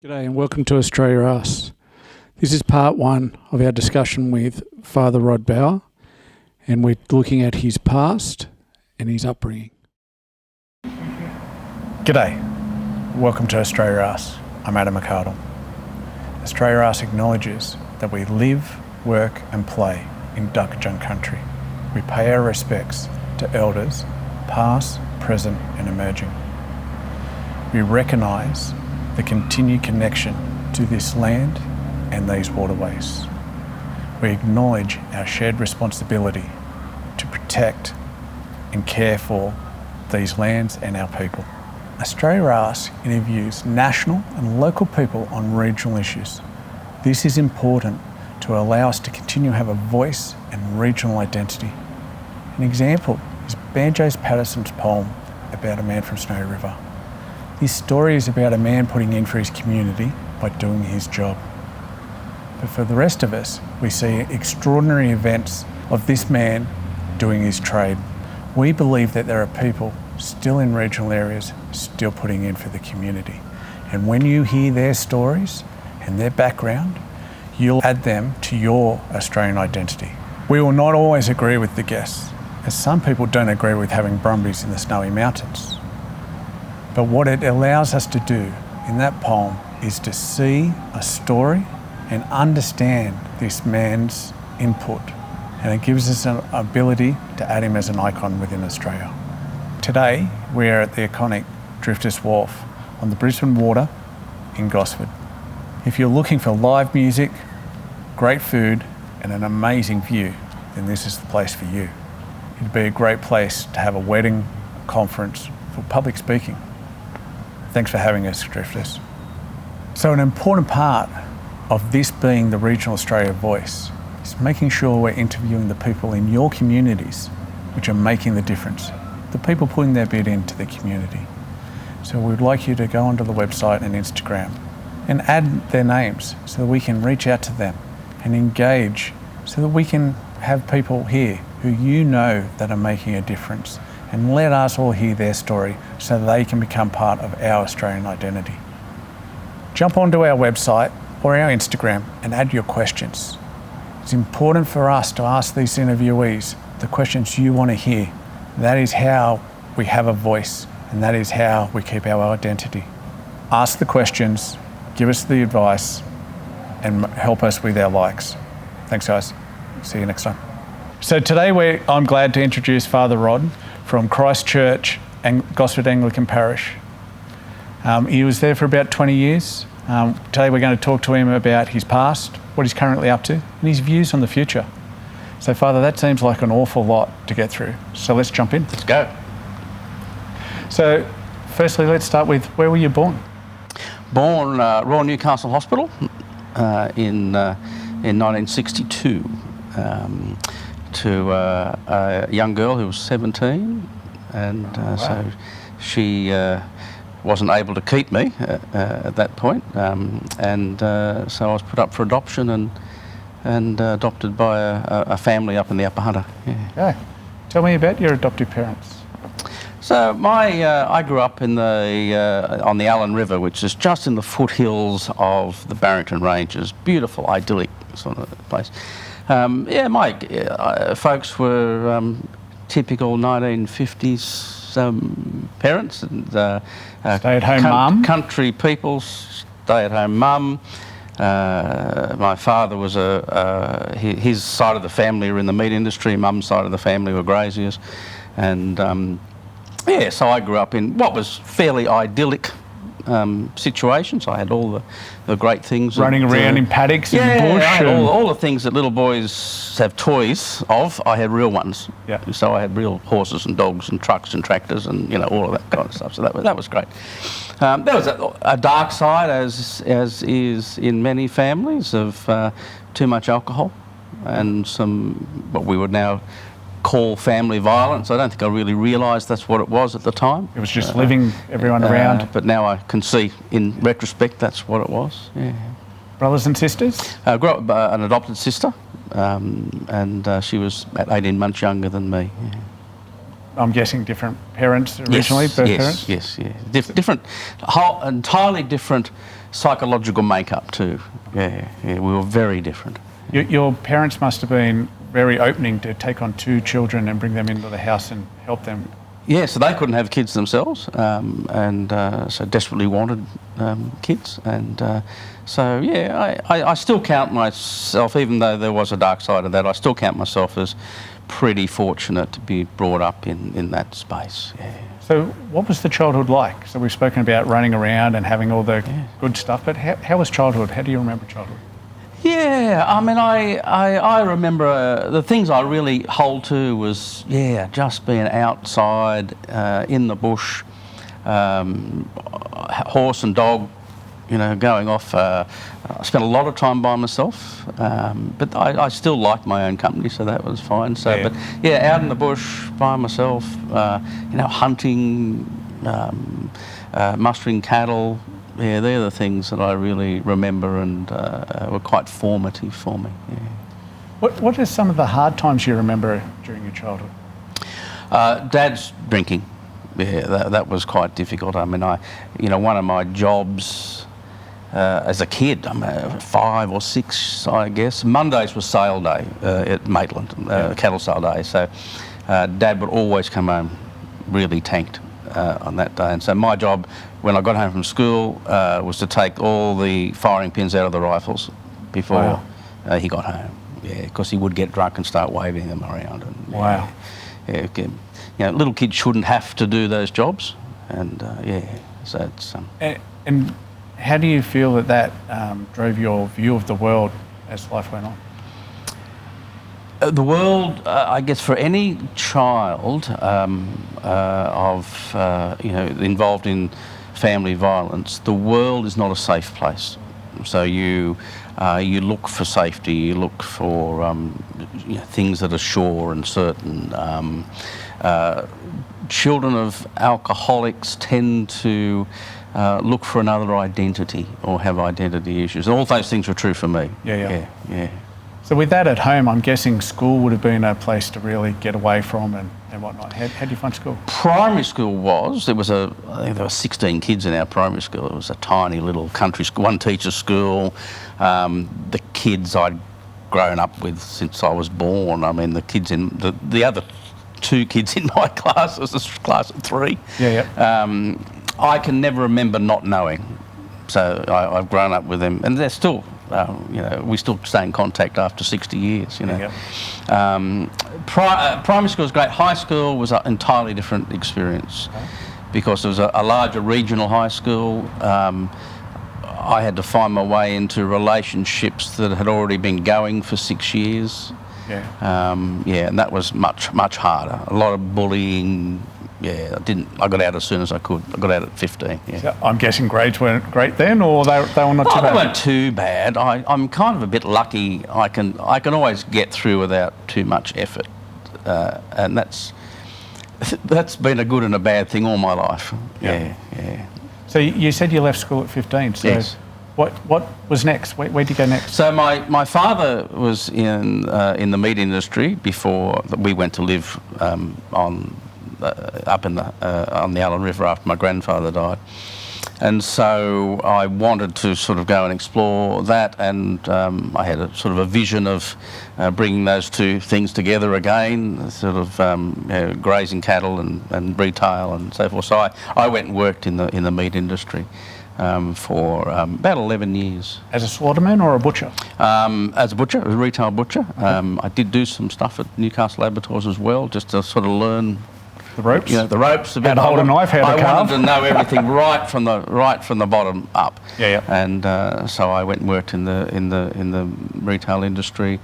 G'day and welcome to Australia Us. This is part one of our discussion with Father Rod Bauer, and we're looking at his past and his upbringing. G'day, welcome to Australia Us. I'm Adam McArdle. Australia Us acknowledges that we live, work and play in Dukajung country. We pay our respects to elders, past, present and emerging. We recognise the continued connection to this land and these waterways. We acknowledge our shared responsibility to protect and care for these lands and our people. Australia Us interviews national and local people on regional issues. This is important to allow us to continue to have a voice and regional identity. An example is Banjos Patterson's poem about a man from Snowy River. His story is about a man putting in for his community by doing his job. But for the rest of us, we see extraordinary events of this man doing his trade. We believe that there are people still in regional areas still putting in for the community. And when you hear their stories and their background, you'll add them to your Australian identity. We will not always agree with the guests, as some people don't agree with having brumbies in the snowy mountains. But what it allows us to do in that poem is to see a story and understand this man's input. And it gives us an ability to add him as an icon within Australia. Today, we are at the iconic Drifters Wharf on the Brisbane Water in Gosford. If you're looking for live music, great food and an amazing view, then this is the place for you. It'd be a great place to have a wedding, a conference, for public speaking. Thanks for having us, Drifters. So an important part of this being the Regional Australia Voice is making sure we're interviewing the people in your communities which are making the difference, the people putting their bid into the community. So we'd like you to go onto the website and Instagram and add their names so that we can reach out to them and engage so that we can have people here who you know that are making a difference, and let us all hear their story so they can become part of our Australian identity. Jump onto our website or our Instagram and add your questions. It's important for us to ask these interviewees the questions you want to hear. That is how we have a voice, and that is how we keep our identity. Ask the questions, give us the advice, and help us with our likes. Thanks guys, see you next time. So today I'm glad to introduce Father Rod from Christchurch and Gosford Anglican Parish. He was there for about 20 years. Today we're going to talk to him about his past, what he's currently up to, and his views on the future. So Father, that seems like an awful lot to get through. So let's jump in. Let's go. So firstly, let's start with, where were you born? Born Royal Newcastle Hospital in 1962. To a young girl who was 17, and wow. So she wasn't able to keep me at that point, and so I was put up for adoption and adopted by a family up in the Upper Hunter. Yeah. Tell me about your adoptive parents. So I grew up on the Allen River, which is just in the foothills of the Barrington Ranges. Beautiful, idyllic sort of place. My folks were typical 1950s parents and stay-at-home mum. Country people, stay-at-home mum. My father was his side of the family were in the meat industry. Mum's side of the family were graziers, and so I grew up in what was fairly idyllic situations. I had all the great things. Running around in paddocks in the bush. I had all the things that little boys have toys of. I had real ones. Yeah. So I had real horses and dogs and trucks and tractors and all of that kind of stuff. So that was great. There was a dark side, as is in many families, of too much alcohol and some what we would now call family violence. I don't think I really realised that's what it was at the time. It was just living everyone around. But now I can see, in retrospect, that's what it was. Yeah. Brothers and sisters? I grew up an adopted sister, and she was about 18 months younger than me. Yeah. I'm guessing different parents originally, parents? Yes. Different, entirely different psychological makeup too. Yeah, we were very different. Your parents must have been very opening to take on 2 children and bring them into the house and help them. Yeah, so they couldn't have kids themselves, and so desperately wanted kids, and so yeah, I still count myself, even though there was a dark side of that, I still count myself as pretty fortunate to be brought up in that space. Yeah. So what was the childhood like? So we've spoken about running around and having all the good stuff, but how was childhood? How do you remember childhood? Yeah, I mean, I remember the things I really hold to was, just being outside in the bush, horse and dog, going off. I spent a lot of time by myself, but I still liked my own company, so that was fine. So, out in the bush by myself, hunting, mustering cattle. Yeah, they're the things that I really remember and were quite formative for me. Yeah. What are some of the hard times you remember during your childhood? Dad's drinking. Yeah, that was quite difficult. I mean, one of my jobs as a kid, I'm 5 or 6, I guess. Mondays was sale day at Maitland, cattle sale day. So Dad would always come home really tanked on that day. And so my job, when I got home from school, was to take all the firing pins out of the rifles before he got home. Yeah, because he would get drunk and start waving them around. And, wow. Little kids shouldn't have to do those jobs. And so it's... And how do you feel that drove your view of the world as life went on? The world, I guess, for any child involved in family violence, the world is not a safe place. So you look for safety, you look for things that are sure and certain. Children of alcoholics tend to look for another identity or have identity issues. All those things were true for me. Yeah. So with that at home, I'm guessing school would have been a place to really get away from and whatnot. How do you find school? Primary school I think there were 16 kids in our primary school. It was a tiny little country school, one teacher's school. The kids I'd grown up with since I was born. I mean, the kids in the other 2 kids in my class, it was a class of 3. I can never remember not knowing. So I've grown up with them, and they're still... we still stay in contact after 60 years, Primary school was great. High school was an entirely different experience because it was a larger regional high school. I had to find my way into relationships that had already been going for 6 years. And that was much, much harder. A lot of bullying. I got out as soon as I could. I got out at 15. So I'm guessing grades weren't great then, or they were not too bad? They weren't too bad. I'm kind of a bit lucky. I can always get through without too much effort, and that's been a good and a bad thing all my life. Yeah. So you said you left school at 15. So yes. What was next? Where did you go next? So my father was in the meat industry before we went to live up on the Allen River after my grandfather died. And so I wanted to sort of go and explore that, and I had a sort of a vision of bringing those 2 things together again, sort of grazing cattle and retail and so forth. So I went and worked in the meat industry for about 11 years. As a slaughterman or a butcher? As a butcher, a retail butcher. I did do some stuff at Newcastle Laboratories as well, just to sort of learn the ropes. The ropes. How to hold a knife, how to carve. I wanted to know everything right from the bottom up. And so I went and worked in the retail industry.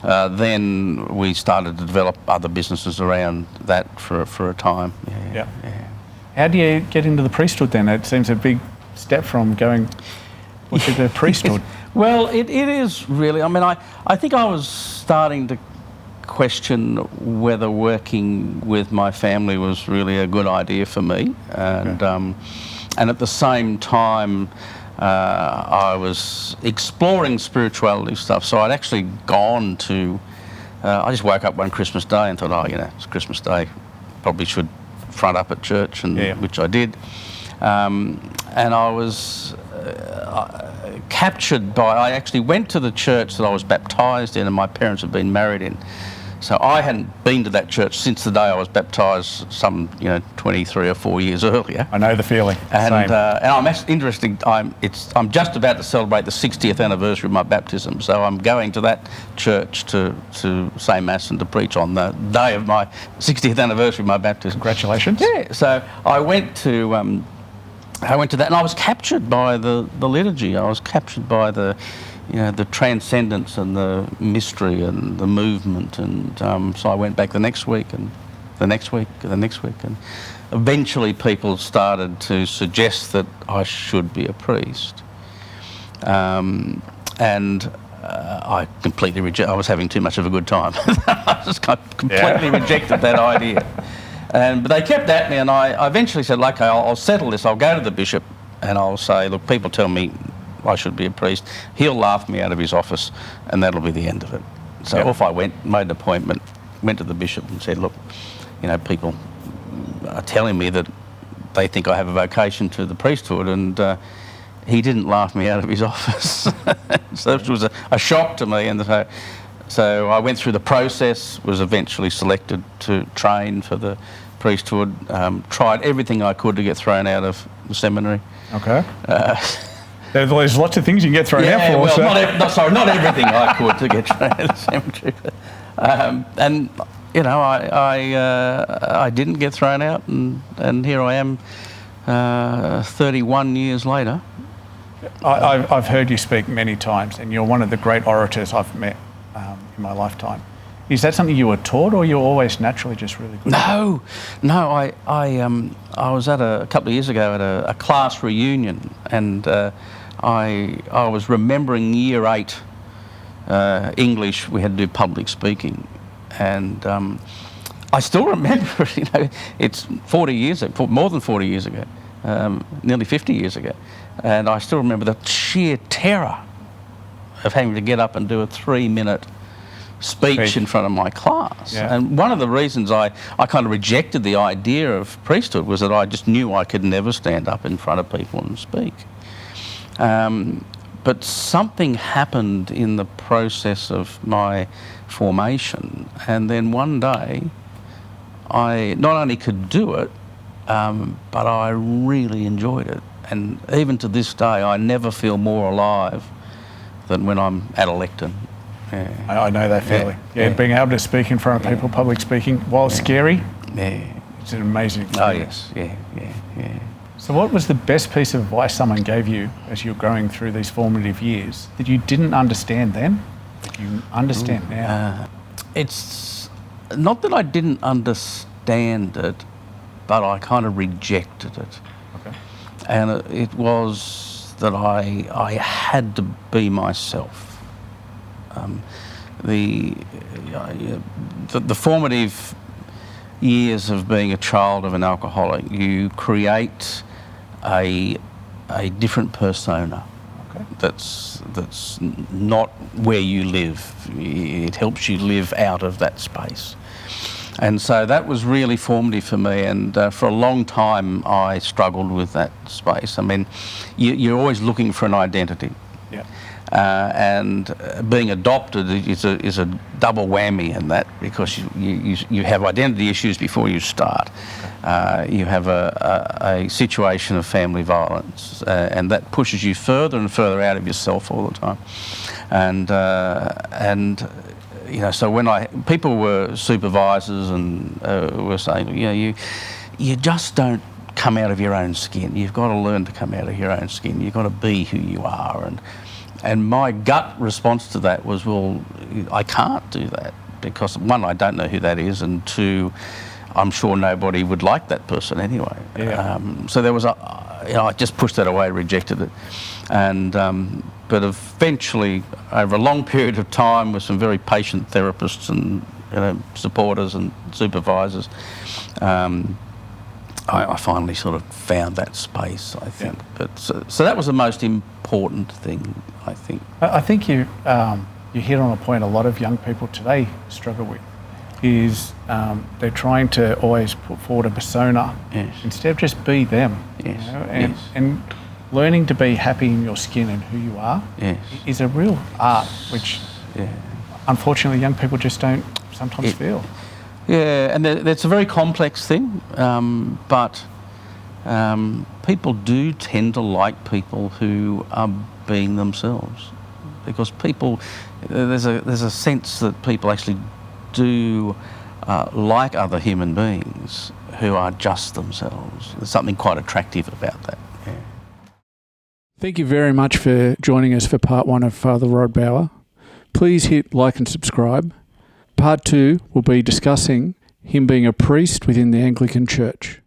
Then we started to develop other businesses around that for a time. How do you get into the priesthood then? It seems a big step from going to the priesthood. Well, it is really. I mean, I think I was starting to question whether working with my family was really a good idea for me, and at the same time I was exploring spirituality stuff. So I'd actually gone to I just woke up one Christmas Day and thought, it's Christmas Day, probably should front up at church, and which I did, and I was captured by, I actually went to the church that I was baptised in and my parents had been married in. So I hadn't been to that church since the day I was baptised, some 23 or 4 years earlier. I know the feeling. And Same. and I'm actually interested. I'm just about to celebrate the 60th anniversary of my baptism, so I'm going to that church to say mass and to preach on the day of my 60th anniversary of my baptism. Congratulations. Yeah. So I went to that, and I was captured by the liturgy. I was captured by the transcendence and the mystery and the movement, and so I went back the next week and the next week and the next week, and eventually people started to suggest that I should be a priest, and I completely I was having too much of a good time. I just completely rejected that idea, but they kept at me, and I eventually said, okay, I'll settle this. I'll go to the bishop and I'll say, look, people tell me I should be a priest. He'll laugh me out of his office, and that'll be the end of it. So off I went, made an appointment, went to the bishop and said, look, people are telling me that they think I have a vocation to the priesthood, and he didn't laugh me out of his office. So this was a shock to me, and so I went through the process, was eventually selected to train for the priesthood, tried everything I could to get thrown out of the seminary. Okay. There's lots of things you can get thrown out for. Well, so. not everything I could to get thrown out of the cemetery. And I didn't get thrown out, and here I am, 31 years later. I've heard you speak many times, and you're one of the great orators I've met in my lifetime. Is that something you were taught, or you're always naturally just really good? No. I was at a couple of years ago at a class reunion, and I was remembering Year 8 English. We had to do public speaking, and I still remember. It's 40 years ago, more than 40 years ago, nearly 50 years ago, and I still remember the sheer terror of having to get up and do a 3-minute speech in front of my class. Yeah. And one of the reasons I kind of rejected the idea of priesthood was that I just knew I could never stand up in front of people and speak. But something happened in the process of my formation, and then one day I not only could do it, but I really enjoyed it. And even to this day, I never feel more alive than when I'm at a lectern. Yeah. I know that feeling. Yeah, being able to speak in front of people, public speaking, while scary, it's an amazing experience. Oh, yes, yeah. So what was the best piece of advice someone gave you as you're growing through these formative years that you didn't understand then, that you understand now? It's not that I didn't understand it, but I kind of rejected it. Okay. And it was that I had to be myself. The formative years of being a child of an alcoholic, you create a different persona. Okay. That's not where you live. It helps you live out of that space. And so that was really formative for me, and for a long time I struggled with that space. I mean, you're always looking for an identity. Yeah. And being adopted is a double whammy in that, because you have identity issues before you start. You have a situation of family violence, and that pushes you further and further out of yourself all the time. And so when people were supervisors and were saying, you just don't come out of your own skin. You've got to learn to come out of your own skin. You've got to be who you are. And my gut response to that was, well, I can't do that, because one, I don't know who that is, and two, I'm sure nobody would like that person anyway. Yeah. So there was I just pushed that away, rejected it, and but eventually, over a long period of time, with some very patient therapists and supporters and supervisors, I finally sort of found that space, I think. Yeah. But so that was the most important thing, I think. I think you hit on a point a lot of young people today struggle with, is they're trying to always put forward a persona, yes, instead of just be them. Yes. And learning to be happy in your skin and who you are Yes. is a real art, which Yeah. unfortunately young people just don't sometimes feel. Yeah, and that's a very complex thing, but people do tend to like people who are being themselves, because there's a sense that people actually do like other human beings who are just themselves. There's something quite attractive about that. Yeah. Thank you very much for joining us for part 1 of Father Rod Bauer. Please hit like and subscribe. Part 2 will be discussing him being a priest within the Anglican Church.